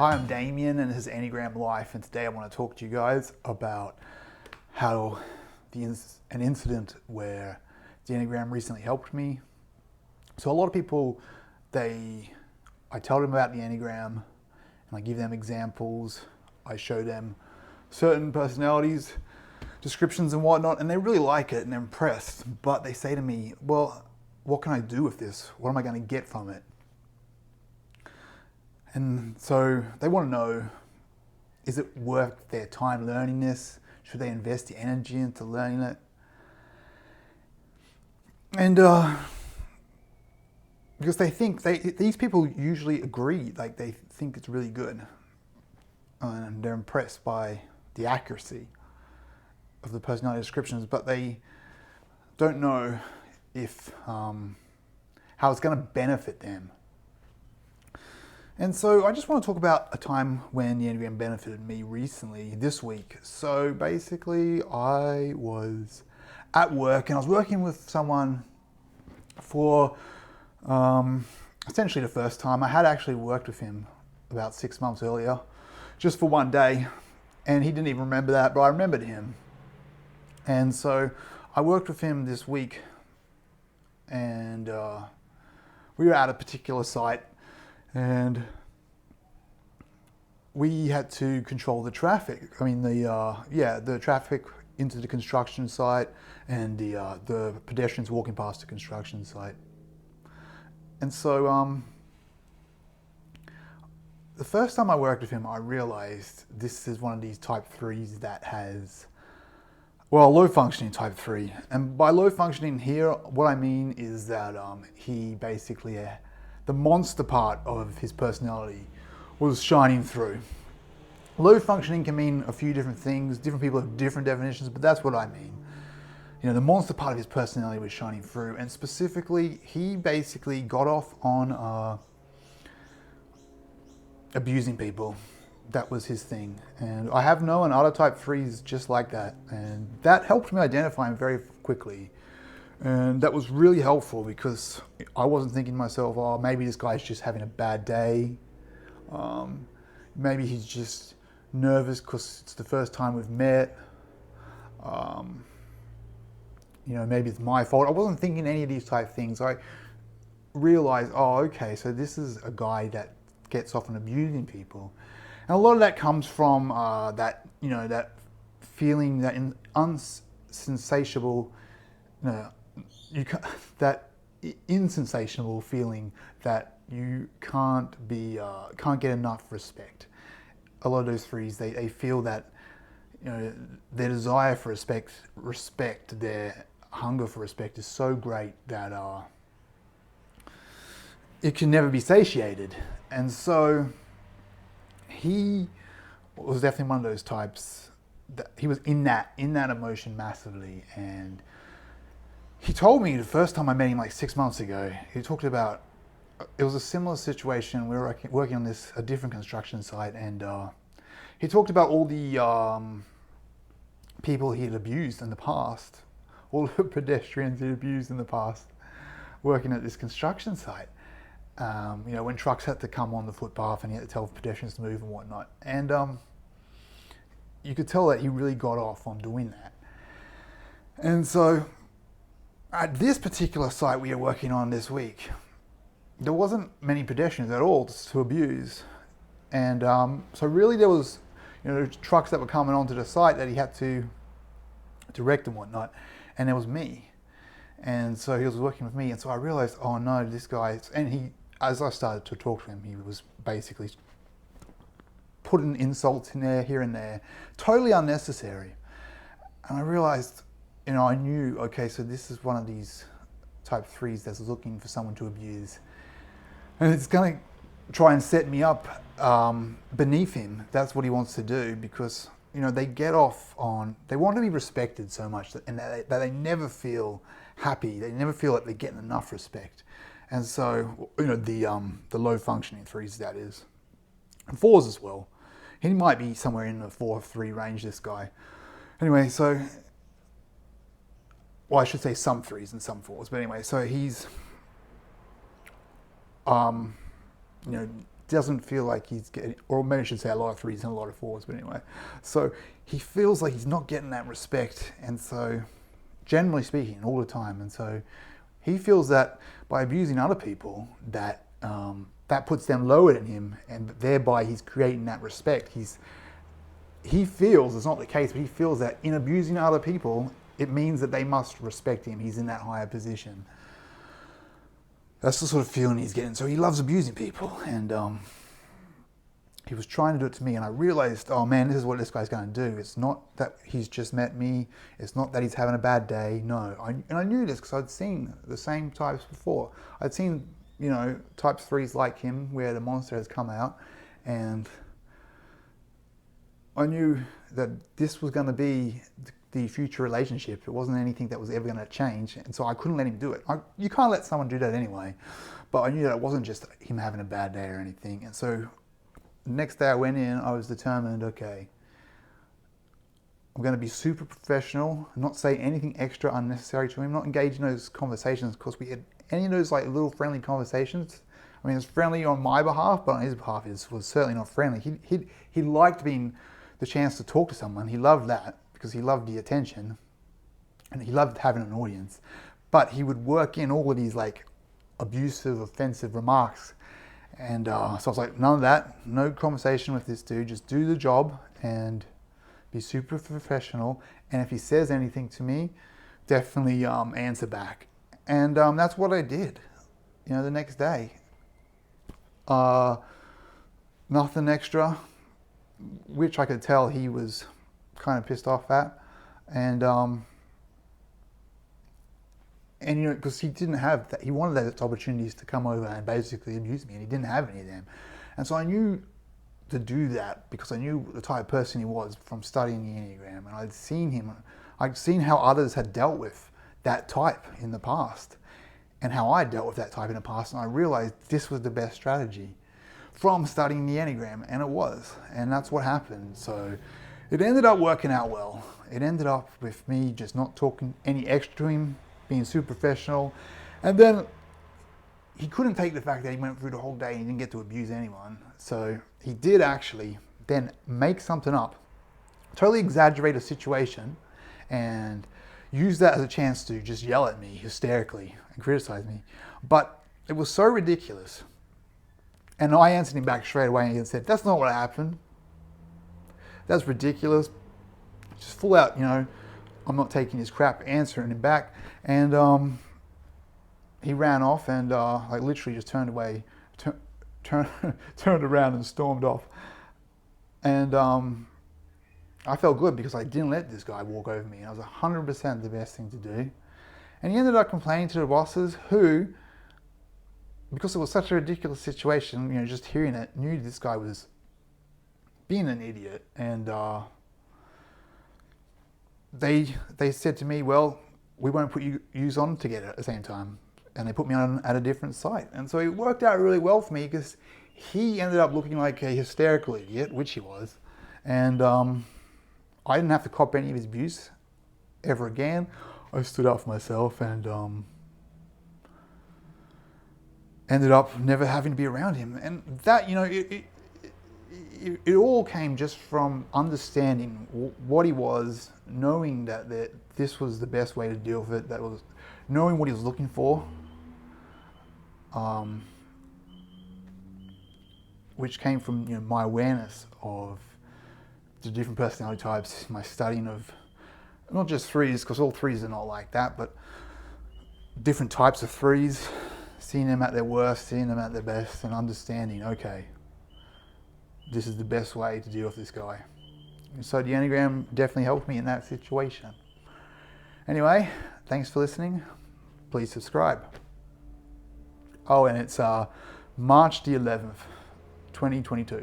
Hi, I'm Damien and this is Enneagram Life, and today I want to talk to you guys about how an incident where the Enneagram recently helped me. So a lot of people, I tell them about the Enneagram and I give them examples. I show them certain personalities, descriptions and whatnot, and they really like it and they're impressed. But they say to me, well, what can I do with this? What am I going to get from it? And so they want to know, is it worth their time learning this? Should they invest the energy into learning it? And because they think, these people usually agree, like they think it's really good. And they're impressed by the accuracy of the personality descriptions, but they don't know if how it's going to benefit them. And so I just want to talk about a time when the Enneagram benefited me recently, this week. So basically I was at work and I was working with someone for essentially the first time. I had actually worked with him about 6 months earlier, just for one day. And he didn't even remember that, but I remembered him. And so I worked with him this week and we were at a particular site. And we had to control the traffic. I mean, the traffic into the construction site and the pedestrians walking past the construction site. And so the first time I worked with him, I realized this is one of these type 3s that has, well, low functioning type 3. And by low functioning here, what I mean is that he basically, the monster part of his personality was shining through. Low functioning can mean a few different things. Different people have different definitions, but that's what I mean. You know, the monster part of his personality was shining through, and specifically, he basically got off on abusing people. That was his thing. And I have known other type 3s just like that, and that helped me identify him very quickly. And that was really helpful because I wasn't thinking to myself, oh, maybe this guy's just having a bad day. Maybe he's just nervous because it's the first time we've met. You know, maybe it's my fault. I wasn't thinking any of these type things. I realized, oh, okay, so this is a guy that gets off on abusing people. And a lot of that comes from that feeling, that insatiable, that insensational feeling that you can't get enough respect. A lot of those 3s, they feel that, you know, their desire for respect, their hunger for respect is so great that it can never be satiated. And so he was definitely one of those types that he was in that emotion massively. And he told me the first time I met him like 6 months ago, he talked about, it was a similar situation. We were working on a different construction site, and he talked about all the people he had abused in the past, all the pedestrians he had abused in the past, working at this construction site. You know, when trucks had to come on the footpath and he had to tell pedestrians to move and whatnot. And you could tell that he really got off on doing that. And so at this particular site we were working on this week, there wasn't many pedestrians at all to abuse. And so really there was, you know, trucks that were coming onto the site that he had to direct and whatnot. And there was me. And so he was working with me. And so I realized, oh no, this guy, and as I started to talk to him, he was basically putting insults in there, here and there, totally unnecessary. And I realized, you know, I knew, okay, so this is one of these type 3s that's looking for someone to abuse. And it's going to try and set me up beneath him. That's what he wants to do, because, you know, they get off on, they want to be respected so much that they never feel happy. They never feel like they're getting enough respect. And so, you know, the low functioning 3s, that is. And 4s as well. He might be somewhere in the 4-3 range, this guy. Anyway, so, well, I should say some 3s and some 4s. But anyway, so he's, you know, doesn't feel like he's getting, or maybe I should say a lot of threes and a lot of fours, but anyway. So he feels like he's not getting that respect. And so, generally speaking, all the time. And so he feels that by abusing other people, that that puts them lower than him, and thereby he's creating that respect. He feels, it's not the case, but he feels that in abusing other people, it means that they must respect him. He's in that higher position. That's the sort of feeling he's getting. So he loves abusing people, and he was trying to do it to me, and I realized, oh man, this is what this guy's going to do. It's not that he's just met me. It's not that he's having a bad day. No, and I knew this because I'd seen the same types before. I'd seen, types 3s like him where the monster has come out, and I knew that this was going to be the future relationship. It wasn't anything that was ever going to change, and so I couldn't let him do it. You can't let someone do that anyway, but I knew that it wasn't just him having a bad day or anything. And so the next day I went in, I was determined, okay, I'm going to be super professional, not say anything extra unnecessary to him, not engage in those conversations, because we had any of those like little friendly conversations. I mean, it's friendly on my behalf, but on his behalf it was certainly not friendly. He liked being the chance to talk to someone. He loved that because he loved the attention and he loved having an audience. But he would work in all of these like abusive, offensive remarks. And so I was like, none of that, no conversation with this dude, just do the job and be super professional. And if he says anything to me, definitely answer back. And that's what I did, the next day. Nothing extra, which I could tell he was kind of pissed off at. And because he didn't have that, he wanted those opportunities to come over and basically abuse me, and he didn't have any of them. And so I knew to do that because I knew the type of person he was from studying the Enneagram, and I'd seen how others had dealt with that type in the past and how I dealt with that type in the past, and I realized this was the best strategy from studying the Enneagram, and it was, and that's what happened. So it ended up working out well. It ended up with me just not talking any extra to him, being super professional, and then he couldn't take the fact that he went through the whole day and he didn't get to abuse anyone. So he did actually then make something up, totally exaggerate a situation, and use that as a chance to just yell at me hysterically and criticize me. But it was so ridiculous. And I answered him back straight away and said, that's not what happened. That's ridiculous. Just full out, I'm not taking his crap, answering him back. And he ran off and literally just turned away, turned around and stormed off. And I felt good because I didn't let this guy walk over me. And it was 100% the best thing to do. And he ended up complaining to the bosses who, because it was such a ridiculous situation, just hearing it, knew this guy was being an idiot. And they said to me, well, we won't put yous on together at the same time. And they put me on at a different site. And so it worked out really well for me because he ended up looking like a hysterical idiot, which he was. And I didn't have to cop any of his abuse ever again. I stood up for myself and ended up never having to be around him. And that, it all came just from understanding what he was, knowing that this was the best way to deal with it, that was knowing what he was looking for, which came from my awareness of the different personality types, my studying of not just threes, because all threes are not like that, but different types of threes, seeing them at their worst, seeing them at their best, and understanding, okay, this is the best way to deal with this guy. And so the Enneagram definitely helped me in that situation. Anyway, thanks for listening. Please subscribe. Oh, and it's March the 11th, 2022.